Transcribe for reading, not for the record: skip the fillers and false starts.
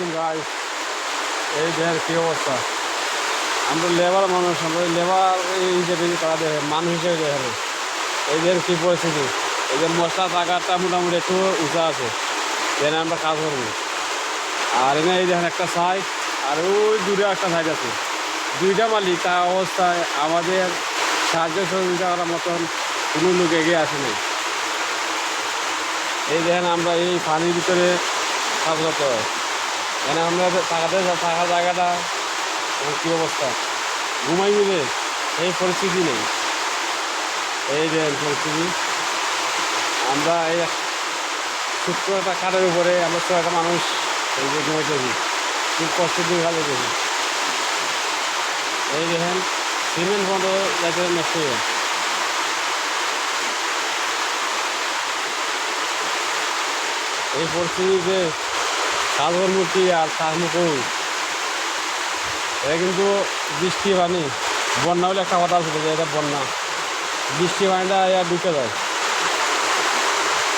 আলাইকুম গাইস। এই দেখেন কি অবস্থা। আমরা লেবার মানুষ, আমরা লেবার এই হিসেবে তারা দেখে মানুষ হিসেবে দেখে। এই দেখেন কী পরিস্থিতি। এই যে মশলা জায়গাটা মোটামুটি একটু উঁচা আছে, যেখানে আমরা কাজ করবো। আর এখানে এই দেখেন একটা সাইড, আর ওই দূরে একটা সাইড আছে। দুইটা মালিক, তার অবস্থায় আমাদের সাহায্য সহযোগিতা করার মতন কোনো লোক এগিয়ে আসে নাই। এই দেখেন আমরা এই পানির ভিতরে কাজ করতে হয়। এখানে আমরা থাকা জায়গাটা কী অবস্থা, ঘুমাই মিলে এই পরিস্থিতি নেই। এই দেখেন পরিস্থিতি। আমরা এই ছোট্ট একটা খাটের উপরে আমরা ছয়টা মানুষ এই যে ঘুমাইতেছি, খুব কষ্টের দিন ভালো দেখি। এই দেখেন সিমেন্ট বন্ধ যাতে নষ্ট হয়ে যায়। এই পরিস্থিতিতে সাগর মূর্তি আর শাহমুকুল, এটা কিন্তু বৃষ্টি পানি, বন্যা হলে একটা কথা আছে যে এটা বন্যা, বৃষ্টি পানিটা ঢুকে যায়।